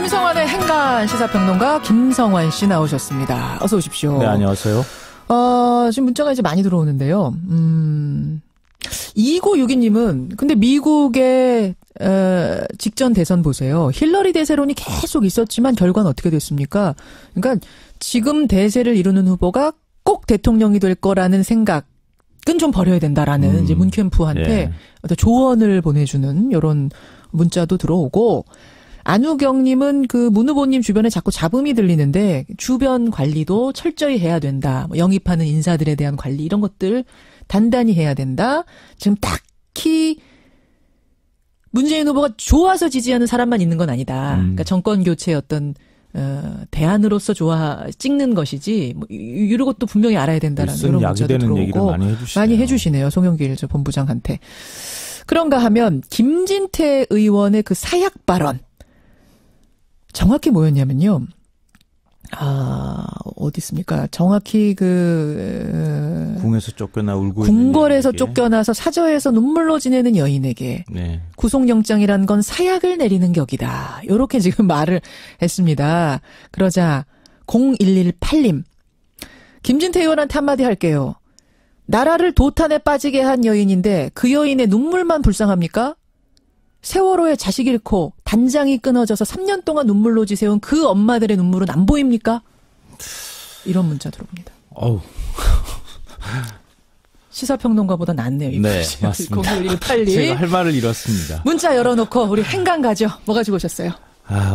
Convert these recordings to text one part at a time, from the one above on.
김성환의 행간 시사평론가 김성환 씨 나오셨습니다. 어서 오십시오. 네, 안녕하세요. 지금 문자가 이제 많이 들어오는데요. 2962님은 근데 미국의 직전 대선 보세요. 힐러리 대세론이 계속 있었지만 결과는 어떻게 됐습니까? 그러니까 지금 대세를 이루는 후보가 꼭 대통령이 될 거라는 생각은 좀 버려야 된다라는 이제 문 캠프한테 어떤 조언을 보내주는 이런 문자도 들어오고, 안우경님은 그 문 후보님 주변에 자꾸 잡음이 들리는데 주변 관리도 철저히 해야 된다. 뭐 영입하는 인사들에 대한 관리 이런 것들 단단히 해야 된다. 지금 딱히 문재인 후보가 좋아서 지지하는 사람만 있는 건 아니다. 그러니까 정권 교체의 어떤 대안으로서 찍는 것이지 뭐 이런 것도 분명히 알아야 된다라는 이런 문자도 들어오고 많이 해주시네요. 송영길 저 본부장한테. 그런가 하면 김진태 의원의 그 사약 발언 정확히 뭐였냐면요. 어디 있습니까? 정확히 궁에서 쫓겨나 울고 궁궐에서 쫓겨나서 사저에서 눈물로 지내는 여인에게 네. 구속영장이란 건 사약을 내리는 격이다. 이렇게 지금 말을 했습니다. 그러자 0118님. 김진태 의원한테 한마디 할게요. 나라를 도탄에 빠지게 한 여인인데 그 여인의 눈물만 불쌍합니까? 세월호에 자식 잃고 단장이 끊어져서 3년 동안 눈물로 지새운 그 엄마들의 눈물은 안 보입니까? 이런 문자 들어옵니다. 어우. 시사평론가보다 낫네요. 네, 맞습니다. 0118님. 제가 할 말을 잃었습니다. 문자 열어놓고 우리 행간 가죠. 뭐 가지고 오셨어요?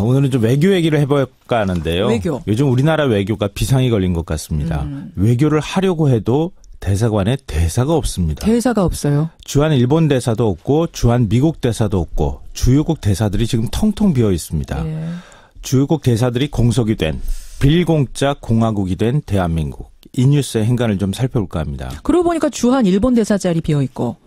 오늘은 좀 외교 얘기를 해볼까 하는데요. 외교. 요즘 우리나라 외교가 비상이 걸린 것 같습니다. 외교를 하려고 해도 대사관에 대사가 없습니다. 대사가 없어요. 주한 일본 대사도 없고 주한 미국 대사도 없고 주요국 대사들이 지금 텅텅 비어 있습니다. 예. 주요국 대사들이 공석이 된 빌공짜 공화국이 된 대한민국. 이 뉴스의 행간을 좀 살펴볼까 합니다. 그러고 보니까 주한 일본 대사 자리 비어 있고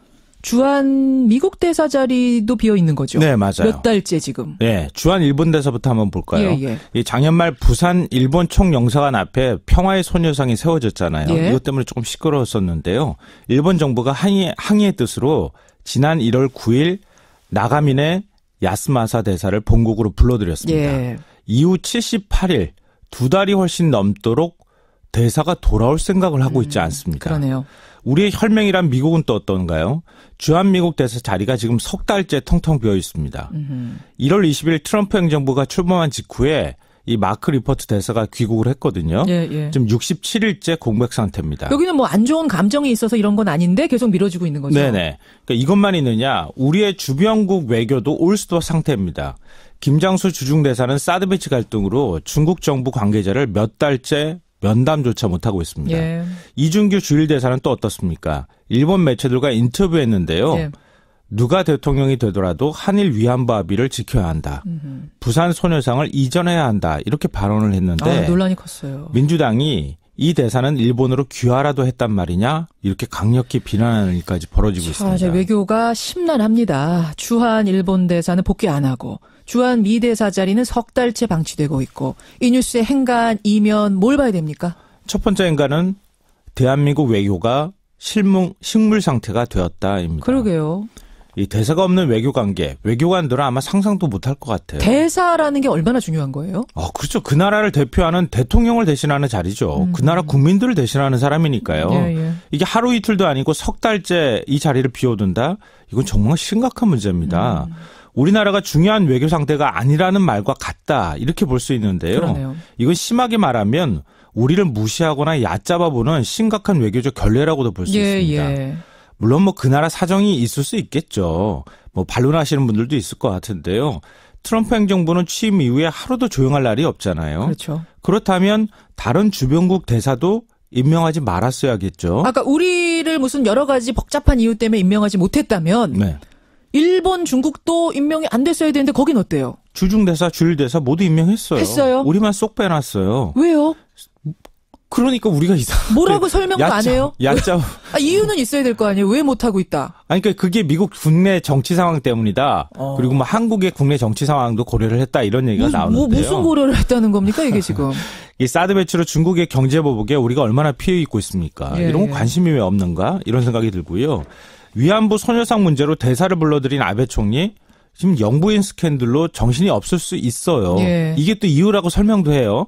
주한 미국 대사 자리도 비어 있는 거죠. 네, 맞아요. 몇 달째 지금. 네, 주한 일본 대사부터 한번 볼까요? 예. 이 작년 말 부산 일본 총영사관 앞에 평화의 소녀상이 세워졌잖아요. 예. 이것 때문에 조금 시끄러웠었는데요. 일본 정부가 항의의 뜻으로 지난 1월 9일 나가민의 야스마사 대사를 본국으로 불러들였습니다. 예. 이후 78일, 2달이 훨씬 넘도록 대사가 돌아올 생각을 하고 있지 않습니다. 그러네요. 우리의 혈맹이란 미국은 또 어떤가요? 주한미국 대사 자리가 지금 석 달째 텅텅 비어 있습니다. 1월 20일 트럼프 행정부가 출범한 직후에 이 마크 리포트 대사가 귀국을 했거든요. 예. 지금 67일째 공백 상태입니다. 여기는 뭐 안 좋은 감정이 있어서 이런 건 아닌데 계속 미뤄지고 있는 거죠. 네네. 그러니까 이것만 있느냐? 우리의 주변국 외교도 올스톱 상태입니다. 김장수 주중대사는 사드 배치 갈등으로 중국 정부 관계자를 몇 달째 면담조차 못하고 있습니다. 예. 이준규 주일대사는 또 어떻습니까? 일본 매체들과 인터뷰했는데요. 예. 누가 대통령이 되더라도 한일 위안부 합의를 지켜야 한다. 부산 소녀상을 이전해야 한다. 이렇게 발언을 했는데 논란이 컸어요. 민주당이 이 대사는 일본으로 귀화라도 했단 말이냐? 이렇게 강력히 비난하는 일까지 벌어지고 있습니다. 외교가 심란합니다. 주한 일본 대사는 복귀 안 하고 주한 미 대사 자리는 석 달째 방치되고 있고 이 뉴스의 행간 이면 뭘 봐야 됩니까? 첫 번째 행간은 대한민국 외교가 식물 상태가 되었다입니다. 그러게요. 이 대사가 없는 외교관계, 외교관들은 아마 상상도 못할 것 같아요. 대사라는 게 얼마나 중요한 거예요? 그렇죠. 그 나라를 대표하는 대통령을 대신하는 자리죠. 그 나라 국민들을 대신하는 사람이니까요. 예. 이게 하루 이틀도 아니고 석 달째 이 자리를 비워둔다? 이건 정말 심각한 문제입니다. 우리나라가 중요한 외교 상태가 아니라는 말과 같다. 이렇게 볼 수 있는데요. 그러네요. 이건 심하게 말하면 우리를 무시하거나 얕잡아보는 심각한 외교적 결례라고도 볼 수 있습니다. 예. 물론 뭐 그 나라 사정이 있을 수 있겠죠. 뭐 반론하시는 분들도 있을 것 같은데요. 트럼프 행정부는 취임 이후에 하루도 조용할 날이 없잖아요. 그렇죠. 그렇다면 다른 주변국 대사도 임명하지 말았어야겠죠. 아까 우리를 무슨 여러 가지 복잡한 이유 때문에 임명하지 못했다면 네. 일본, 중국도 임명이 안 됐어야 되는데 거긴 어때요? 주중대사, 주일대사 모두 임명했어요. 했어요? 우리만 쏙 빼놨어요. 왜요? 그러니까 우리가 뭐라고 설명도 안 해요? 얕잡. 이유는 있어야 될 거 아니에요? 왜 못하고 있다? 그러니까 그게 미국 국내 정치 상황 때문이다. 그리고 뭐 한국의 국내 정치 상황도 고려를 했다 이런 얘기가 나오는데요. 무슨 고려를 했다는 겁니까 이게 지금? 이 사드 배치로 중국의 경제 보복에 우리가 얼마나 피해 입고 있습니까? 예, 이런 거 관심이 왜 없는가? 이런 생각이 들고요. 위안부 소녀상 문제로 대사를 불러들인 아베 총리 지금 영부인 스캔들로 정신이 없을 수 있어요. 예. 이게 또 이유라고 설명도 해요.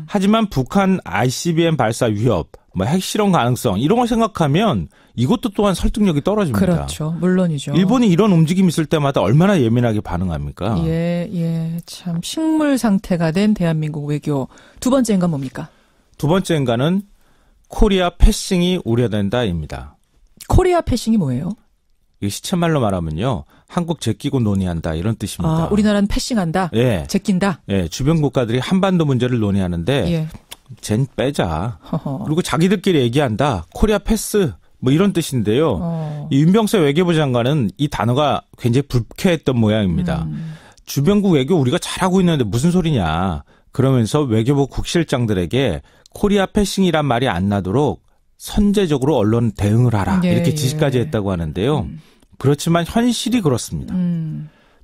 하지만 북한 ICBM 발사 위협, 뭐 핵실험 가능성 이런 걸 생각하면 이것도 또한 설득력이 떨어집니다. 그렇죠. 물론이죠. 일본이 이런 움직임이 있을 때마다 얼마나 예민하게 반응합니까? 예. 참 식물 상태가 된 대한민국 외교. 두 번째인가 뭡니까? 두 번째인가는 코리아 패싱이 우려된다입니다. 코리아 패싱이 뭐예요? 이 시쳇말로 말하면요. 한국 제끼고 논의한다 이런 뜻입니다. 아, 우리나라는 패싱한다? 예. 제낀다? 예, 주변 국가들이 한반도 문제를 논의하는데 예. 쟨 빼자. 허허. 그리고 자기들끼리 얘기한다. 코리아 패스 뭐 이런 뜻인데요. 이 윤병세 외교부 장관은 이 단어가 굉장히 불쾌했던 모양입니다. 주변국 외교 우리가 잘하고 있는데 무슨 소리냐. 그러면서 외교부 국실장들에게 코리아 패싱이란 말이 안 나도록 선제적으로 언론 대응을 하라. 예, 이렇게 지시까지 했다고 하는데요. 그렇지만 현실이 그렇습니다.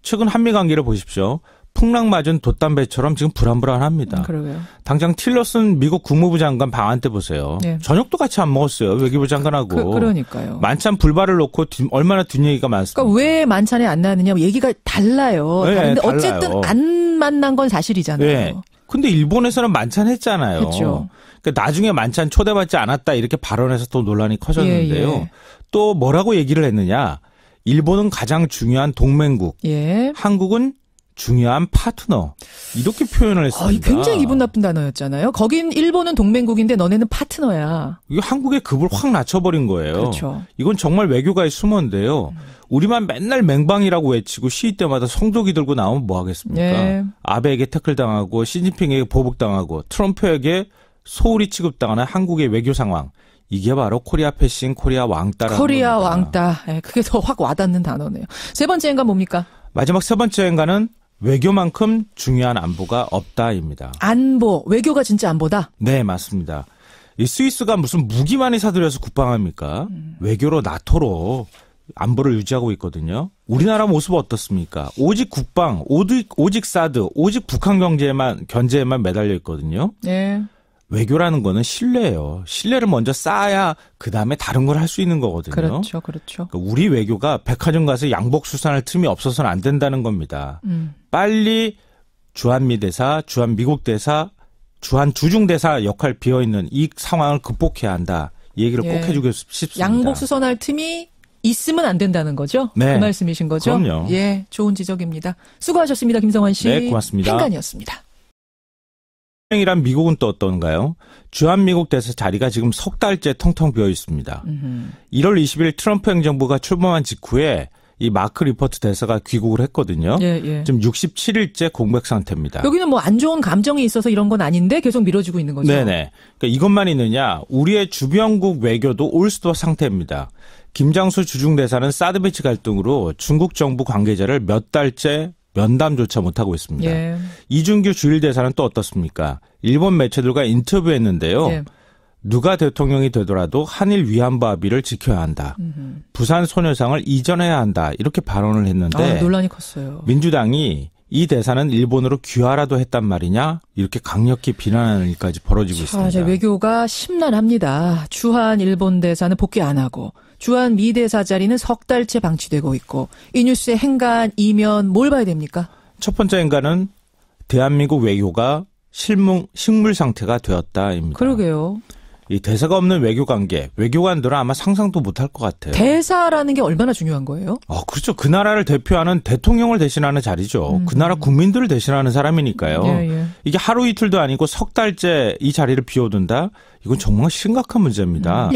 최근 한미 관계를 보십시오. 풍랑 맞은 돛담배처럼 지금 불안불안합니다. 그러게요. 당장 틸러슨 미국 국무부 장관 방한 때 보세요. 예. 저녁도 같이 안 먹었어요. 외교부 장관하고. 그러니까요. 만찬 불발을 놓고 얼마나 뒷얘기가 많습니까? 그러니까 왜 만찬에 안 나느냐 얘기가 달라요. 네, 다른데 달라요. 어쨌든 안 만난 건 사실이잖아요. 네. 근데 일본에서는 만찬 했잖아요. 그렇죠. 그러니까 나중에 만찬 초대받지 않았다 이렇게 발언해서 또 논란이 커졌는데요. 예. 또 뭐라고 얘기를 했느냐. 일본은 가장 중요한 동맹국. 예. 한국은 중요한 파트너. 이렇게 표현을 했습니다. 굉장히 기분 나쁜 단어였잖아요. 거긴 일본은 동맹국인데 너네는 파트너야. 이게 한국의 급을 확 낮춰버린 거예요. 그렇죠. 이건 정말 외교가의 수모인데요. 우리만 맨날 맹방이라고 외치고 시위 때마다 성조기 들고 나오면 뭐 하겠습니까? 예. 아베에게 태클당하고 시진핑에게 보복당하고 트럼프에게 소홀히 취급당하는 한국의 외교 상황. 이게 바로 코리아 패싱, 코리아 왕따라는 코리아 겁니다. 왕따. 예, 그게 더 확 와닿는 단어네요. 세 번째인가 뭡니까? 마지막 세 번째인가는 외교만큼 중요한 안보가 없다입니다. 안보. 외교가 진짜 안보다? 네, 맞습니다. 이 스위스가 무슨 무기만이 사들여서 국방합니까? 외교로 나토로 안보를 유지하고 있거든요. 우리나라 모습은 어떻습니까? 오직 국방, 오직 사드, 오직 북한 견제에만 매달려 있거든요. 네. 외교라는 거는 신뢰예요. 신뢰를 먼저 쌓아야 그다음에 다른 걸 할 수 있는 거거든요. 그렇죠. 그렇죠. 그러니까 우리 외교가 백화점 가서 양복 수산할 틈이 없어서는 안 된다는 겁니다. 빨리 주한미 대사, 주한 미국 대사, 주한 주중 대사 역할 비어있는 이 상황을 극복해야 한다. 이 얘기를 꼭 해주고 싶습니다. 양복 수선할 틈이 있으면 안 된다는 거죠? 네. 그 말씀이신 거죠? 그럼요. 예, 좋은 지적입니다. 수고하셨습니다. 김성환 씨. 네, 고맙습니다. 행간이었습니다. 이란 미국은 또 어떤가요? 주한미국 대사 자리가 지금 석 달째 텅텅 비어 있습니다. 1월 20일 트럼프 행정부가 출범한 직후에 이 마크 리포트 대사가 귀국을 했거든요. 예. 지금 67일째 공백 상태입니다. 여기는 뭐 안 좋은 감정이 있어서 이런 건 아닌데 계속 미뤄지고 있는 거죠. 네네. 그러니까 이것만 있느냐? 우리의 주변국 외교도 올스톱 상태입니다. 김장수 주중대사는 사드 배치 갈등으로 중국 정부 관계자를 몇 달째 면담조차 못하고 있습니다. 예. 이준규 주일대사는 또 어떻습니까? 일본 매체들과 인터뷰했는데요. 예. 누가 대통령이 되더라도 한일 위안부 합의를 지켜야 한다. 부산 소녀상을 이전해야 한다. 이렇게 발언을 했는데 논란이 컸어요. 민주당이 이 대사는 일본으로 귀화라도 했단 말이냐? 이렇게 강력히 비난하는 일까지 벌어지고 있습니다. 이제 외교가 심란합니다. 주한 일본 대사는 복귀 안 하고 주한 미 대사 자리는 석 달째 방치되고 있고 이 뉴스의 행간 이면 뭘 봐야 됩니까? 첫 번째 행간은 대한민국 외교가 식물 상태가 되었다입니다. 그러게요. 이 대사가 없는 외교 관계, 외교관들은 아마 상상도 못할 것 같아요. 대사라는 게 얼마나 중요한 거예요? 그렇죠. 그 나라를 대표하는 대통령을 대신하는 자리죠. 그 나라 국민들을 대신하는 사람이니까요. 예. 이게 하루 이틀도 아니고 석 달째 이 자리를 비워둔다? 이건 정말 심각한 문제입니다.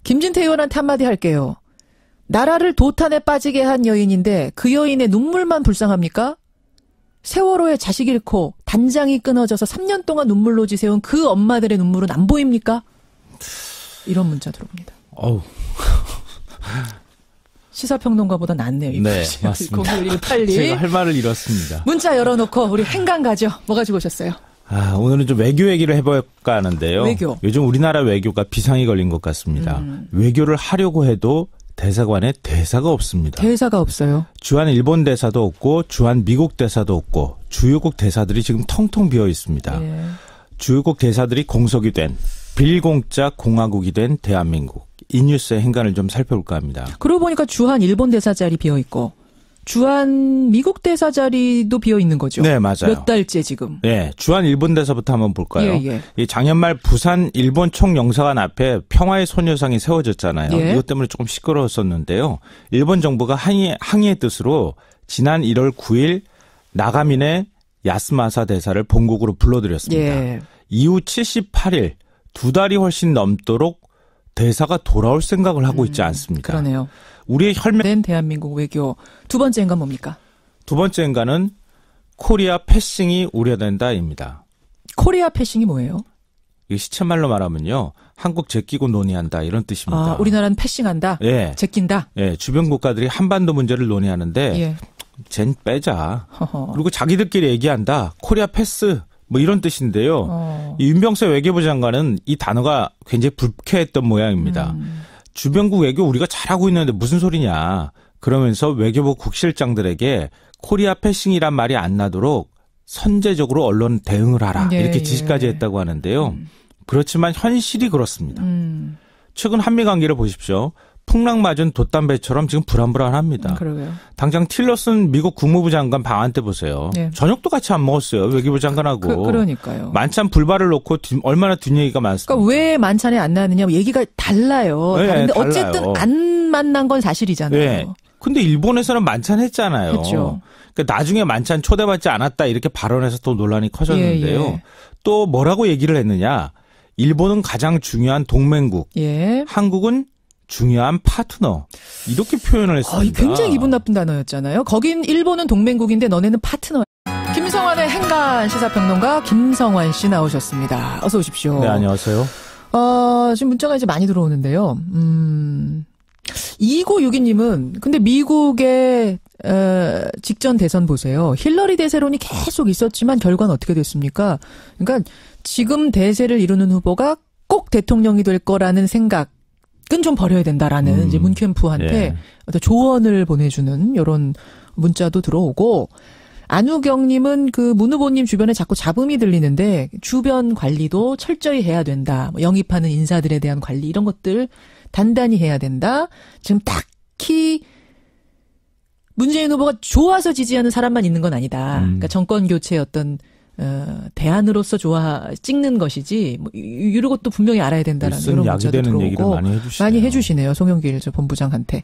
김진태 의원한테 한마디 할게요. 나라를 도탄에 빠지게 한 여인인데 그 여인의 눈물만 불쌍합니까? 세월호에 자식 잃고 단장이 끊어져서 3년 동안 눈물로 지새운 그 엄마들의 눈물은 안 보입니까? 이런 문자 들어옵니다. 시사평론가보다 낫네요. 네, 맞습니다. 0182. 제가 할 말을 잃었습니다. 문자 열어놓고 우리 행간 가죠. 뭐 가지고 오셨어요? 오늘은 좀 외교 얘기를 해볼까 하는데요. 외교. 요즘 우리나라 외교가 비상이 걸린 것 같습니다. 외교를 하려고 해도 대사관에 대사가 없습니다. 대사가 없어요. 주한 일본 대사도 없고 주한 미국 대사도 없고 주요국 대사들이 지금 텅텅 비어 있습니다. 예. 주요국 대사들이 공석이 된 빌공짜 공화국이 된 대한민국. 이 뉴스의 행간을 좀 살펴볼까 합니다. 그러고 보니까 주한 일본 대사 자리 비어 있고 주한 미국 대사 자리도 비어 있는 거죠. 네, 맞아요. 몇 달째 지금. 네, 주한 일본 대사부터 한번 볼까요? 예. 이 작년 말 부산 일본 총영사관 앞에 평화의 소녀상이 세워졌잖아요. 예. 이것 때문에 조금 시끄러웠었는데요. 일본 정부가 항의의 뜻으로 지난 1월 9일 나가미네 야스마사 대사를 본국으로 불러들였습니다. 예. 이후 78일, 2달이 훨씬 넘도록 대사가 돌아올 생각을 하고 있지 않습니다. 그러네요. 우리의 혈맹된 대한민국 외교 두 번째인가 뭡니까? 두 번째인가는 코리아 패싱이 우려된다입니다. 코리아 패싱이 뭐예요? 이 시쳇말로 말하면요. 한국 제끼고 논의한다 이런 뜻입니다. 아, 우리나라는 패싱한다? 예. 제낀다? 예, 주변 국가들이 한반도 문제를 논의하는데 예. 쟨 빼자. 허허. 그리고 자기들끼리 얘기한다. 코리아 패스 뭐 이런 뜻인데요. 이 윤병세 외교부 장관은 이 단어가 굉장히 불쾌했던 모양입니다. 주변국 외교 우리가 잘하고 있는데 무슨 소리냐. 그러면서 외교부 국실장들에게 코리아 패싱이란 말이 안 나도록 선제적으로 언론 대응을 하라. 예, 이렇게 지시까지 했다고 하는데요. 그렇지만 현실이 그렇습니다. 최근 한미 관계를 보십시오. 풍랑 맞은 돛담배처럼 지금 불안불안합니다. 그러게요. 당장 틸러슨 미국 국무부 장관 방한 때 보세요. 예. 저녁도 같이 안 먹었어요. 외교부 장관하고. 그러니까요. 만찬 불발을 놓고 얼마나 뒷얘기가 많습니까? 그러니까 왜 만찬에 안 나느냐 얘기가 달라요. 네, 다른데 달라요. 어쨌든 안 만난 건 사실이잖아요. 네. 근데 일본에서는 만찬 했잖아요. 했죠. 그러니까 나중에 만찬 초대받지 않았다 이렇게 발언해서 또 논란이 커졌는데요. 예. 또 뭐라고 얘기를 했느냐. 일본은 가장 중요한 동맹국. 예. 한국은 중요한 파트너. 이렇게 표현을 했습니다. 굉장히 기분 나쁜 단어였잖아요. 거긴 일본은 동맹국인데 너네는 파트너야. 김성환의 행간 시사평론가 김성환 씨 나오셨습니다. 어서 오십시오. 네, 안녕하세요. 지금 문자가 이제 많이 들어오는데요. 2962님은 근데 미국의 직전 대선 보세요. 힐러리 대세론이 계속 있었지만 결과는 어떻게 됐습니까? 그러니까 지금 대세를 이루는 후보가 꼭 대통령이 될 거라는 생각은 좀 버려야 된다라는 이제 문캠프한테 예. 어떤 조언을 보내주는 이런 문자도 들어오고, 안우경님은 그 문 후보님 주변에 자꾸 잡음이 들리는데 주변 관리도 철저히 해야 된다. 뭐 영입하는 인사들에 대한 관리 이런 것들 단단히 해야 된다. 지금 딱히 문재인 후보가 좋아서 지지하는 사람만 있는 건 아니다. 그러니까 정권 교체의 어떤 대안으로서 찍는 것이지 뭐 이런 것도 분명히 알아야 된다라는 이런 문자도 들어오고 많이 해주시네요. 송영길 저 본부장한테.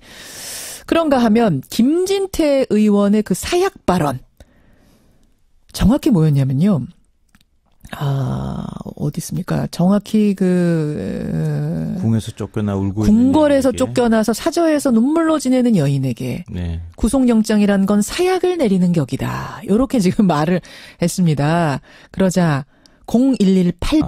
그런가 하면 김진태 의원의 그 사약 발언 정확히 뭐였냐면요. 어디 있습니까? 정확히 궁에서 쫓겨나 울고 궁궐에서 있는 쫓겨나서 사저에서 눈물로 지내는 여인에게 네. 구속영장이란 건 사약을 내리는 격이다. 이렇게 지금 말을 했습니다. 그러자 0118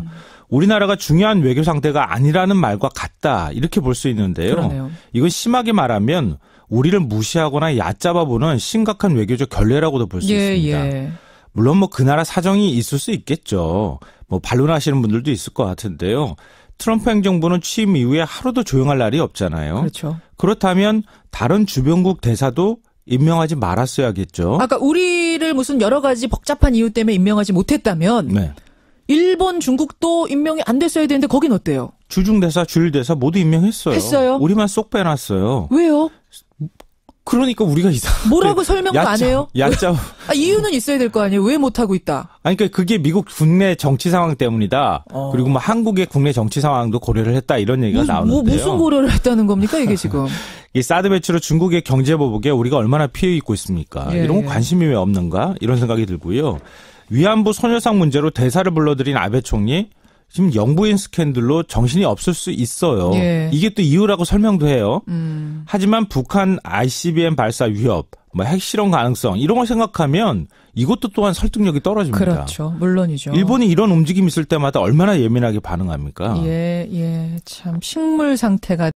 우리나라가 중요한 외교 상대가 아니라는 말과 같다. 이렇게 볼 수 있는데요. 그러네요. 이건 심하게 말하면 우리를 무시하거나 얕잡아보는 심각한 외교적 결례라고도 볼 수 있습니다. 예. 물론 뭐 그 나라 사정이 있을 수 있겠죠. 뭐 반론하시는 분들도 있을 것 같은데요. 트럼프 행정부는 취임 이후에 하루도 조용할 날이 없잖아요. 그렇죠. 그렇다면 다른 주변국 대사도 임명하지 말았어야겠죠. 아까 우리를 무슨 여러 가지 복잡한 이유 때문에 임명하지 못했다면 네. 일본, 중국도 임명이 안 됐어야 되는데 거긴 어때요? 주중대사, 주일대사 모두 임명했어요. 했어요? 우리만 쏙 빼놨어요. 왜요? 그러니까 우리가 뭐라고 설명도 안 해요? 이유는 있어야 될 거 아니에요? 왜 못하고 있다? 아니, 그러니까 그게 미국 국내 정치 상황 때문이다. 그리고 뭐 한국의 국내 정치 상황도 고려를 했다 이런 얘기가 나오는데요. 무슨 고려를 했다는 겁니까 이게 지금? 이 사드 배치로 중국의 경제 보복에 우리가 얼마나 피해 입고 있습니까? 예. 이런 거 관심이 왜 없는가? 이런 생각이 들고요. 위안부 소녀상 문제로 대사를 불러들인 아베 총리 지금 영부인 스캔들로 정신이 없을 수 있어요. 예. 이게 또 이유라고 설명도 해요. 하지만 북한 ICBM 발사 위협, 뭐 핵실험 가능성 이런 걸 생각하면 이것도 또한 설득력이 떨어집니다. 그렇죠. 물론이죠. 일본이 이런 움직임이 있을 때마다 얼마나 예민하게 반응합니까? 참 식물 상태가